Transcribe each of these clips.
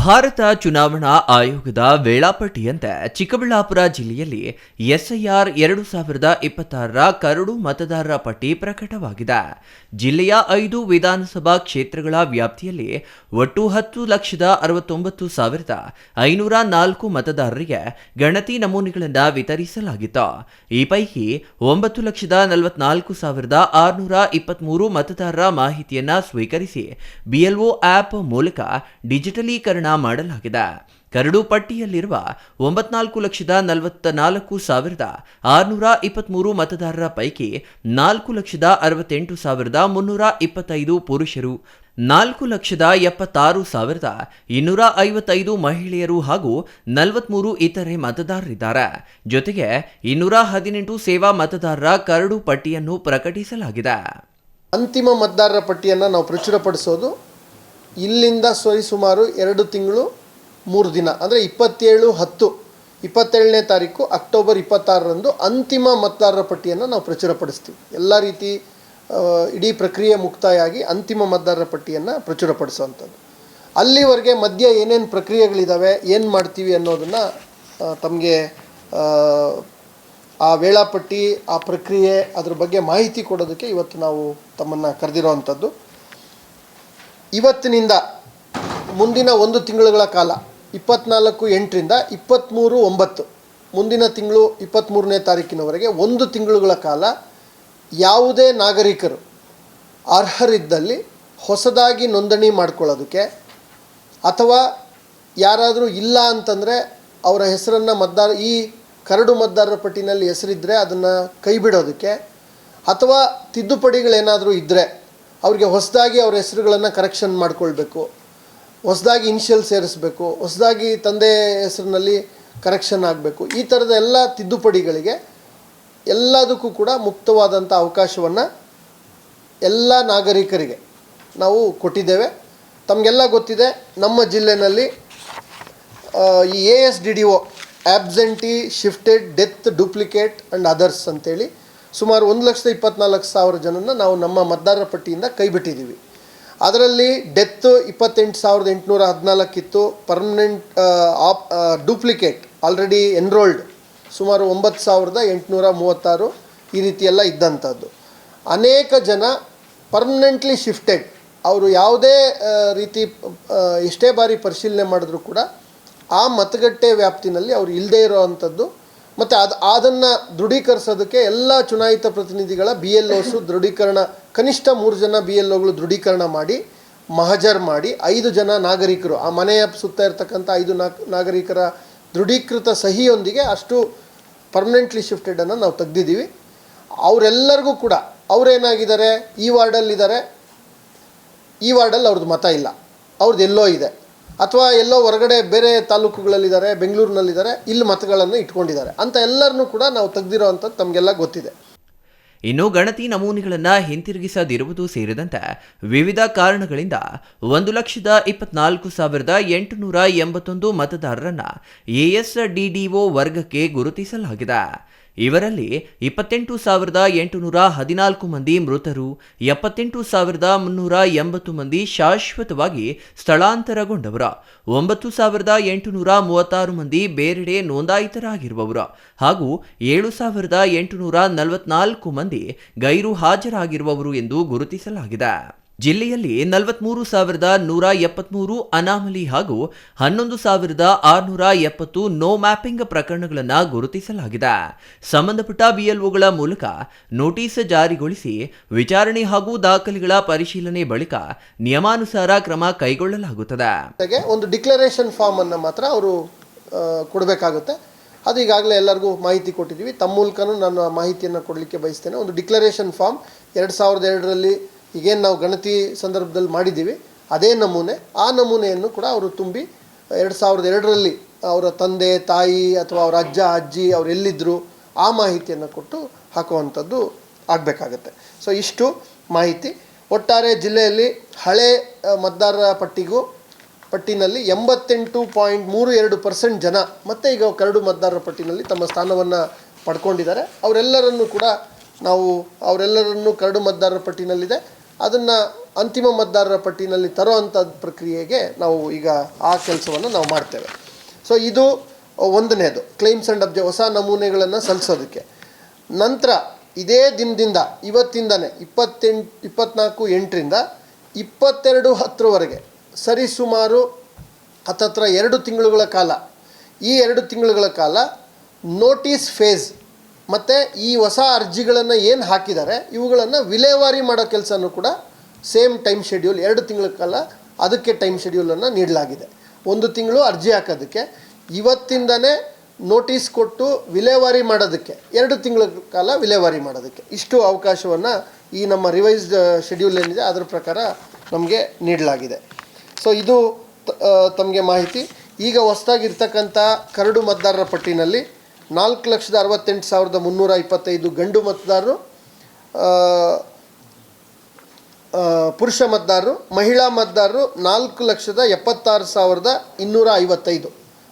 ಭಾರತ ಚುನಾವಣಾ ಆಯೋಗದ ವೇಳಾಪಟ್ಟಿಯಂತೆ ಚಿಕ್ಕಬಳ್ಳಾಪುರ ಜಿಲ್ಲೆಯಲ್ಲಿ ಎಸ್ಐಆರ್ 2026ರ ಕರಡು ಮತದಾರರ ಪಟ್ಟಿ ಪ್ರಕಟವಾಗಿದೆ. ಜಿಲ್ಲೆಯ 5 ವಿಧಾನಸಭಾ ಕ್ಷೇತ್ರಗಳ ವ್ಯಾಪ್ತಿಯಲ್ಲಿ ಒಟ್ಟು 10,69,504 ಮತದಾರರಿಗೆ ಗಣತಿ ನಮೂನೆಗಳನ್ನು ವಿತರಿಸಲಾಗಿತ್ತು. ಈ ಪೈಕಿ 9,44,623 ಮತದಾರರ ಮಾಹಿತಿಯನ್ನು ಸ್ವೀಕರಿಸಿ ಬಿಎಲ್ಒ ಆಪ್ ಮೂಲಕ ಡಿಜಿಟಲೀಕರಣ ಮಾಡಲಾಗಿದೆ. ಕರಡು ಪಟ್ಟಿಯಲ್ಲಿರುವ 94,44,623 ಮತದಾರರ ಪೈಕಿ 4,68,325 ಪುರುಷರು, 4,76,255 ಮಹಿಳೆಯರು ಹಾಗೂ 43 ಇತರೆ ಮತದಾರರಿದ್ದಾರೆ. ಜೊತೆಗೆ 218 ಸೇವಾ ಮತದಾರರ ಕರಡು ಪಟ್ಟಿಯನ್ನು ಪ್ರಕಟಿಸಲಾಗಿದೆ. ಅಂತಿಮ ಮತದಾರರ ಪಟ್ಟಿಯನ್ನು ನಾವು ಪ್ರಚುರಪಡಿಸೋದು ಇಲ್ಲಿಂದ ಸರಿಸುಮಾರು 2 ತಿಂಗಳು 3 ದಿನ, ಅಂದರೆ 27/10 ತಾರೀಕು ಅಕ್ಟೋಬರ್ 26ರಂದು ಅಂತಿಮ ಮತದಾರರ ಪಟ್ಟಿಯನ್ನು ನಾವು ಪ್ರಚುರಪಡಿಸ್ತೀವಿ. ಎಲ್ಲ ರೀತಿ ಇಡೀ ಪ್ರಕ್ರಿಯೆ ಮುಕ್ತಾಯ ಆಗಿ ಅಂತಿಮ ಮತದಾರರ ಪಟ್ಟಿಯನ್ನು ಪ್ರಚುರಪಡಿಸುವಂಥದ್ದು. ಅಲ್ಲಿವರೆಗೆ ಮಧ್ಯೆ ಏನೇನು ಪ್ರಕ್ರಿಯೆಗಳಿದ್ದಾವೆ, ಏನು ಮಾಡ್ತೀವಿ ಅನ್ನೋದನ್ನು ತಮಗೆ ಆ ವೇಳಾಪಟ್ಟಿ, ಆ ಪ್ರಕ್ರಿಯೆ, ಅದ್ರ ಬಗ್ಗೆ ಮಾಹಿತಿ ಕೊಡೋದಕ್ಕೆ ಇವತ್ತು ನಾವು ತಮ್ಮನ್ನು ಕರೆದಿರೋವಂಥದ್ದು. ಇವತ್ತಿನಿಂದ ಮುಂದಿನ 1 ತಿಂಗಳುಗಳ ಕಾಲ 24/8ರಿಂದ 23/9 ಮುಂದಿನ ತಿಂಗಳು 23ನೇ ತಾರೀಕಿನವರೆಗೆ 1 ತಿಂಗಳುಗಳ ಕಾಲ ಯಾವುದೇ ನಾಗರಿಕರು ಅರ್ಹರಿದ್ದಲ್ಲಿ ಹೊಸದಾಗಿ ನೋಂದಣಿ ಮಾಡ್ಕೊಳ್ಳೋದಕ್ಕೆ, ಅಥವಾ ಯಾರಾದರೂ ಇಲ್ಲ ಅಂತಂದರೆ ಅವರ ಹೆಸರನ್ನು ಈ ಕರಡು ಮತದಾರರ ಪಟ್ಟಿನಲ್ಲಿ ಹೆಸರಿದ್ದರೆ ಅದನ್ನು ಕೈ ಬಿಡೋದಕ್ಕೆ, ಅಥವಾ ತಿದ್ದುಪಡಿಗಳೇನಾದರೂ ಇದ್ದರೆ ಅವ್ರಿಗೆ ಹೊಸದಾಗಿ ಅವ್ರ ಹೆಸರುಗಳನ್ನು ಕರೆಕ್ಷನ್ ಮಾಡ್ಕೊಳ್ಬೇಕು, ಹೊಸದಾಗಿ ಇನಿಷಿಯಲ್ ಸೇರಿಸಬೇಕು, ಹೊಸದಾಗಿ ತಂದೆ ಹೆಸರಿನಲ್ಲಿ ಕರೆಕ್ಷನ್ ಆಗಬೇಕು, ಈ ಥರದ ಎಲ್ಲ ತಿದ್ದುಪಡಿಗಳಿಗೆ ಎಲ್ಲದಕ್ಕೂ ಕೂಡ ಮುಕ್ತವಾದಂಥ ಅವಕಾಶವನ್ನು ಎಲ್ಲ ನಾಗರಿಕರಿಗೆ ನಾವು ಕೊಟ್ಟಿದ್ದೇವೆ. ತಮಗೆಲ್ಲ ಗೊತ್ತಿದೆ, ನಮ್ಮ ಜಿಲ್ಲೆಯಲ್ಲಿ ಈ ASDDO absentee, shifted, death, duplicate and others ಅಂತೇಳಿ ಸುಮಾರು 1,24,000 ಜನನ ನಾವು ನಮ್ಮ ಮತದಾರರ ಪಟ್ಟಿಯಿಂದ ಕೈಬಿಟ್ಟಿದ್ದೀವಿ. ಅದರಲ್ಲಿ ಡೆತ್ 28,814 ಇತ್ತು. ಪರ್ಮನೆಂಟ್ ಡೂಪ್ಲಿಕೇಟ್ ಆಲ್ರೆಡಿ ಎನ್ರೋಲ್ಡ್ ಸುಮಾರು 9,836 ಈ ರೀತಿಯೆಲ್ಲ ಇದ್ದಂಥದ್ದು. ಅನೇಕ ಜನ ಪರ್ಮನೆಂಟ್ಲಿ ಶಿಫ್ಟೆಡ್, ಅವರು ಯಾವುದೇ ರೀತಿ ಎಷ್ಟೇ ಬಾರಿ ಪರಿಶೀಲನೆ ಮಾಡಿದ್ರೂ ಕೂಡ ಆ ಮತಗಟ್ಟೆ ವ್ಯಾಪ್ತಿನಲ್ಲಿ ಅವರು ಇಲ್ಲದೇ ಇರೋವಂಥದ್ದು. ಮತ್ತು ಅದನ್ನು ದೃಢೀಕರಿಸೋದಕ್ಕೆ ಎಲ್ಲ ಚುನಾಯಿತ ಪ್ರತಿನಿಧಿಗಳ BLOs ದೃಢೀಕರಣ, ಕನಿಷ್ಠ 3 ಜನ BLOಗಳು ದೃಢೀಕರಣ ಮಾಡಿ ಮಹಜರ್ ಮಾಡಿ 5 ಜನ ನಾಗರಿಕರು, ಆ ಮನೆಯ ಸುತ್ತ ಇರತಕ್ಕಂಥ 5 ನಾಗರಿಕರ ದೃಢೀಕೃತ ಸಹಿಯೊಂದಿಗೆ ಅಷ್ಟು ಪರ್ಮನೆಂಟ್ಲಿ ಶಿಫ್ಟೆಡನ್ನು ನಾವು ತೆಗೆದಿದ್ದೀವಿ. ಅವರೆಲ್ಲರಿಗೂ ಕೂಡ ಅವರೇನಾಗಿದ್ದಾರೆ, ಈ ವಾರ್ಡಲ್ಲಿದ್ದಾರೆ, ಈ ವಾರ್ಡಲ್ಲಿ ಅವ್ರದ್ದು ಮತ ಇಲ್ಲ, ಅವ್ರದ್ದು ಎಲ್ಲೋ ಇದೆ, ಅಥವಾ ಎಲ್ಲೋ ಹೊರಗಡೆ ಬೇರೆ ತಾಲೂಕುಗಳಲ್ಲಿದ್ದಾರೆ, ಬೆಂಗಳೂರಿನಲ್ಲಿದ್ದಾರೆ, ಇಲ್ಲಿ ಮತಗಳನ್ನು ಇಟ್ಕೊಂಡಿದ್ದಾರೆ ಅಂತ ಎಲ್ಲರನ್ನೂ ಕೂಡ ನಾವು ತೆಗೆದಿರೋ ಅಂಥದ್ದು ತಮಗೆಲ್ಲ ಗೊತ್ತಿದೆ. ಇನ್ನು ಗಣತಿ ನಮೂನೆಗಳನ್ನು ಹಿಂತಿರುಗಿಸದಿರುವುದು ಸೇರಿದಂತೆ ವಿವಿಧ ಕಾರಣಗಳಿಂದ 1,24,881 ಮತದಾರರನ್ನು ASDDO ವರ್ಗಕ್ಕೆ ಗುರುತಿಸಲಾಗಿದೆ. ಇವರಲ್ಲಿ 28,814 ಮಂದಿ ಮೃತರು, 78,380 ಮಂದಿ ಶಾಶ್ವತವಾಗಿ ಸ್ಥಳಾಂತರಗೊಂಡವರು, 9,836 ಮಂದಿ ಬೇರೆಡೆ ನೋಂದಾಯಿತರಾಗಿರುವವರು ಹಾಗೂ 7,844 ಮಂದಿ ಗೈರು ಹಾಜರಾಗಿರುವವರು ಎಂದು ಗುರುತಿಸಲಾಗಿದೆ. ಜಿಲ್ಲೆಯಲ್ಲಿ 43,173 ಅನಾಮಲಿ ಹಾಗೂ 11,670 ನೋ ಮ್ಯಾಪಿಂಗ್ ಪ್ರಕರಣಗಳನ್ನು ಗುರುತಿಸಲಾಗಿದೆ. ಸಂಬಂಧಪಟ್ಟ BLOಗಳ ಮೂಲಕ ನೋಟಿಸ್ ಜಾರಿಗೊಳಿಸಿ ವಿಚಾರಣೆ ಹಾಗೂ ದಾಖಲೆಗಳ ಪರಿಶೀಲನೆ ಬಳಿಕ ನಿಯಮಾನುಸಾರ ಕ್ರಮ ಕೈಗೊಳ್ಳಲಾಗುತ್ತದೆ. ಒಂದು ಡಿಕ್ಲರೇಷನ್ ಫಾರ್ಮ್ ಅನ್ನು ಮಾತ್ರ ಅವರು ಕೊಡಬೇಕಾಗುತ್ತೆ. ಅದು ಈಗಾಗಲೇ ಎಲ್ಲರಿಗೂ ಮಾಹಿತಿ ಕೊಟ್ಟಿದ್ದೀವಿ. ತಮ್ಮ ಮೂಲಕನೂ ನಾನು ಮಾಹಿತಿಯನ್ನು ಕೊಡಲಿಕ್ಕೆ ಬಯಸ್ತೇನೆ. ಒಂದು ಡಿಕ್ಲರೇಷನ್ ಫಾರ್ಮ್ 2002ರಲ್ಲಿ ಈಗೇನು ನಾವು ಗಣತಿ ಸಂದರ್ಭದಲ್ಲಿ ಮಾಡಿದ್ದೀವಿ ಅದೇ ನಮೂನೆ, ಆ ನಮೂನೆಯನ್ನು ಕೂಡ ಅವರು ತುಂಬಿ 2002ರಲ್ಲಿ ಅವರ ತಂದೆ ತಾಯಿ ಅಥವಾ ಅವರ ಅಜ್ಜ ಅಜ್ಜಿ ಅವರು ಎಲ್ಲಿದ್ದರು ಆ ಮಾಹಿತಿಯನ್ನು ಕೊಟ್ಟು ಹಾಕುವಂಥದ್ದು ಆಗಬೇಕಾಗತ್ತೆ. ಸೊ ಇಷ್ಟು ಮಾಹಿತಿ. ಒಟ್ಟಾರೆ ಜಿಲ್ಲೆಯಲ್ಲಿ ಹಳೆ ಮತದಾರರ ಪಟ್ಟಿನಲ್ಲಿ 88.32% ಜನ ಮತ್ತೆ ಈಗ ಕರಡು ಮತದಾರರ ಪಟ್ಟಿನಲ್ಲಿ ತಮ್ಮ ಸ್ಥಾನವನ್ನು ಪಡ್ಕೊಂಡಿದ್ದಾರೆ. ಅವರೆಲ್ಲರನ್ನೂ ಕೂಡ ನಾವು ಕರಡು ಮತದಾರರ ಪಟ್ಟಿನಲ್ಲಿದೆ ಅದನ್ನು ಅಂತಿಮ ಮತದಾರರ ಪಟ್ಟಿನಲ್ಲಿ ತರೋ ಅಂಥ ಪ್ರಕ್ರಿಯೆಗೆ ನಾವು ಈಗ ಆ ಕೆಲಸವನ್ನು ನಾವು ಮಾಡ್ತೇವೆ. ಸೊ ಇದು ಒಂದನೇದು ಕ್ಲೈಮ್ಸ್ ಆ್ಯಂಡ್ ಹೊಸ ನಮೂನೆಗಳನ್ನು ಸಲ್ಲಿಸೋದಕ್ಕೆ. ನಂತರ ಇದೇ ದಿನದಿಂದ ಇವತ್ತಿಂದನೇ 24/8ರಿಂದ 22/10 ಸರಿಸುಮಾರು ಹತ್ತತ್ರ 2 ತಿಂಗಳುಗಳ ಕಾಲ, ಈ 2 ತಿಂಗಳುಗಳ ಕಾಲ ನೋಟಿಸ್ ಫೇಸ್ ಮತ್ತು ಈ ಹೊಸ ಅರ್ಜಿಗಳನ್ನು ಏನು ಹಾಕಿದ್ದಾರೆ ಇವುಗಳನ್ನು ವಿಲೇವಾರಿ ಮಾಡೋ ಕೆಲಸನೂ ಕೂಡ ಸೇಮ್ ಟೈಮ್ ಶೆಡ್ಯೂಲ್ 2 ತಿಂಗಳ ಕಾಲ ಅದಕ್ಕೆ ಟೈಮ್ ಶೆಡ್ಯೂಲನ್ನು ನೀಡಲಾಗಿದೆ. 1 ತಿಂಗಳು ಅರ್ಜಿ ಹಾಕೋದಕ್ಕೆ, ಇವತ್ತಿಂದನೇ ನೋಟಿಸ್ ಕೊಟ್ಟು ವಿಲೇವಾರಿ ಮಾಡೋದಕ್ಕೆ 2 ತಿಂಗಳ ಕಾಲ ವಿಲೇವಾರಿ ಮಾಡೋದಕ್ಕೆ, ಇಷ್ಟು ಅವಕಾಶವನ್ನು ಈ ನಮ್ಮ ರಿವೈಸ್ಡ್ ಶೆಡ್ಯೂಲ್ ಏನಿದೆ ಅದರ ಪ್ರಕಾರ ನಮಗೆ ನೀಡಲಾಗಿದೆ. ಸೊ ಇದು ತಮಗೆ ಮಾಹಿತಿ. ಈಗ ಹೊಸದಾಗಿರ್ತಕ್ಕಂಥ ಕರಡು ಮತದಾರರ ಪಟ್ಟಿನಲ್ಲಿ 4,68,325 ಗಂಡು ಮತದಾರರು, ಪುರುಷ ಮತದಾರರು, ಮಹಿಳಾ ಮತದಾರರು 4,76,255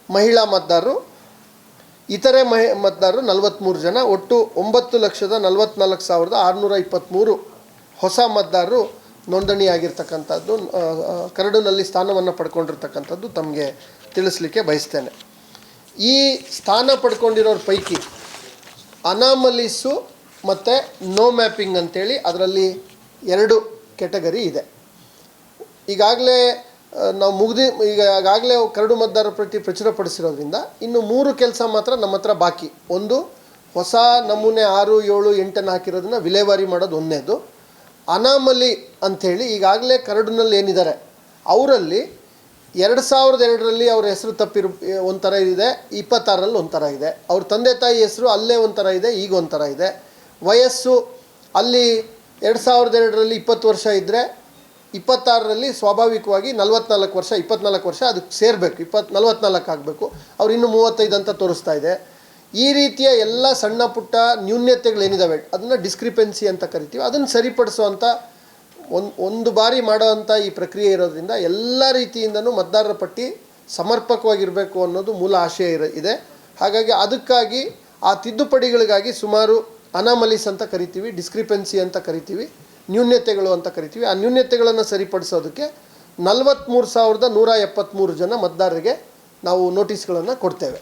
ಮಹಿಳಾ ಮತದಾರರು, ಇತರೆ ಮತದಾರರು 43 ಜನ, ಒಟ್ಟು 9,44,623 ಹೊಸ ಮತದಾರರು ನೋಂದಣಿಯಾಗಿರ್ತಕ್ಕಂಥದ್ದು, ಕರಡಿನಲ್ಲಿ ಸ್ಥಾನವನ್ನು ಪಡ್ಕೊಂಡಿರ್ತಕ್ಕಂಥದ್ದು ತಮಗೆ ತಿಳಿಸ್ಲಿಕ್ಕೆ ಬಯಸ್ತೇನೆ. ಈ ಸ್ಥಾನ ಪಡ್ಕೊಂಡಿರೋರ ಪೈಕಿ ಅನಾಮಲೀಸು ಮತ್ತು ನೋ ಮ್ಯಾಪಿಂಗ್ ಅಂತೇಳಿ ಅದರಲ್ಲಿ 2 ಕೆಟಗರಿ ಇದೆ. ಈಗಾಗಲೇ ನಾವು ಈಗಾಗಲೇ ಕರಡು ಮತದಾರರ ಪಟ್ಟಿ ಪ್ರಚುರಪಡಿಸಿರೋದ್ರಿಂದ ಇನ್ನು 3 ಕೆಲಸ ಮಾತ್ರ ನಮ್ಮ ಹತ್ರ ಬಾಕಿ. ಒಂದು, ಹೊಸ ನಮೂನೆ 6, 7, 8 ಹಾಕಿರೋದನ್ನ ವಿಲೇವಾರಿ ಮಾಡೋದು ಒಂದನೇದು. ಅನಾಮಲಿ ಅಂಥೇಳಿ ಈಗಾಗಲೇ ಕರಡಿನಲ್ಲಿ ಏನಿದ್ದಾರೆ ಅವರಲ್ಲಿ 2002ರಲ್ಲಿ ಅವ್ರ ಹೆಸರು ತಪ್ಪಿರೋ ಒಂಥರ ಇದೆ, 26ರಲ್ಲಿ ಒಂಥರ ಇದೆ, ಅವ್ರ ತಂದೆ ತಾಯಿ ಹೆಸರು ಅಲ್ಲೇ ಒಂಥರ ಇದೆ, ಈಗ ಒಂಥರ ಇದೆ. ವಯಸ್ಸು ಅಲ್ಲಿ 2002ರಲ್ಲಿ 20 ವರ್ಷ ಇದ್ದರೆ 26ರಲ್ಲಿ ಸ್ವಾಭಾವಿಕವಾಗಿ 44 ವರ್ಷ, 24 ವರ್ಷ ಅದಕ್ಕೆ ಸೇರಬೇಕು, 44 ಆಗಬೇಕು, ಅವ್ರು ಇನ್ನೂ 35 ಅಂತ ತೋರಿಸ್ತಾ ಇದೆ. ಈ ರೀತಿಯ ಎಲ್ಲ ಸಣ್ಣ ಪುಟ್ಟ ನ್ಯೂನ್ಯತೆಗಳೇನಿದ್ದಾವೆ ಅದನ್ನು ಡಿಸ್ಕ್ರಿಪೆನ್ಸಿ ಅಂತ ಕರಿತೀವಿ. ಅದನ್ನು ಸರಿಪಡಿಸುವಂಥ ಒಂದು ಬಾರಿ ಮಾಡೋವಂಥ ಈ ಪ್ರಕ್ರಿಯೆ ಇರೋದ್ರಿಂದ ಎಲ್ಲ ರೀತಿಯಿಂದನೂ ಮತದಾರರ ಪಟ್ಟಿ ಸಮರ್ಪಕವಾಗಿರಬೇಕು ಅನ್ನೋದು ಮೂಲ ಆಶಯ ಇದೆ. ಹಾಗಾಗಿ ಅದಕ್ಕಾಗಿ ಆ ತಿದ್ದುಪಡಿಗಳಿಗಾಗಿ ಸುಮಾರು ಅನಾಮಲೀಸ್ ಅಂತ ಕರಿತೀವಿ, ಡಿಸ್ಕ್ರಿಪೆನ್ಸಿ ಅಂತ ಕರಿತೀವಿ, ನ್ಯೂನ್ಯತೆಗಳು ಅಂತ ಕರಿತೀವಿ. ಆ ನ್ಯೂನ್ಯತೆಗಳನ್ನು ಸರಿಪಡಿಸೋದಕ್ಕೆ 43,173 ಜನ ಮತದಾರರಿಗೆ ನಾವು ನೋಟಿಸ್ಗಳನ್ನು ಕೊಡ್ತೇವೆ.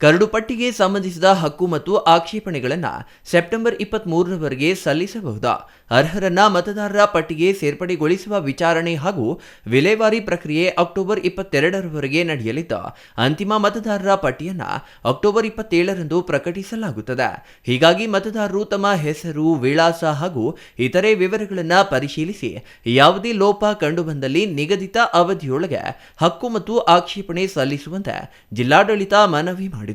ಕರಡು ಪಟ್ಟಿಗೆ ಸಂಬಂಧಿಸಿದ ಹಕ್ಕು ಮತ್ತು ಆಕ್ಷೇಪಣೆಗಳನ್ನು ಸೆಪ್ಟೆಂಬರ್ 23ರವರೆಗೆ ಸಲ್ಲಿಸಬಹುದು. ಅರ್ಹರನ್ನ ಮತದಾರರ ಪಟ್ಟಿಗೆ ಸೇರ್ಪಡೆಗೊಳಿಸುವ ವಿಚಾರಣೆ ಹಾಗೂ ವಿಲೇವಾರಿ ಪ್ರಕ್ರಿಯೆ ಅಕ್ಟೋಬರ್ 22ರವರೆಗೆ ನಡೆಯಲಿದ್ದು, ಅಂತಿಮ ಮತದಾರರ ಪಟ್ಟಿಯನ್ನು ಅಕ್ಟೋಬರ್ 27ರಂದು ಪ್ರಕಟಿಸಲಾಗುತ್ತದೆ. ಹೀಗಾಗಿ ಮತದಾರರು ತಮ್ಮ ಹೆಸರು, ವಿಳಾಸ ಹಾಗೂ ಇತರೆ ವಿವರಗಳನ್ನು ಪರಿಶೀಲಿಸಿ ಯಾವುದೇ ಲೋಪ ಕಂಡುಬಂದಲ್ಲಿ ನಿಗದಿತ ಅವಧಿಯೊಳಗೆ ಹಕ್ಕು ಮತ್ತು ಆಕ್ಷೇಪಣೆ ಸಲ್ಲಿಸುವಂತೆ ಜಿಲ್ಲಾಡಳಿತ ಮನವಿ ಮಾಡಿದೆ.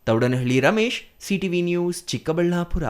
Thoudanahalli Ramesh, CTV news, Chikkaballapur.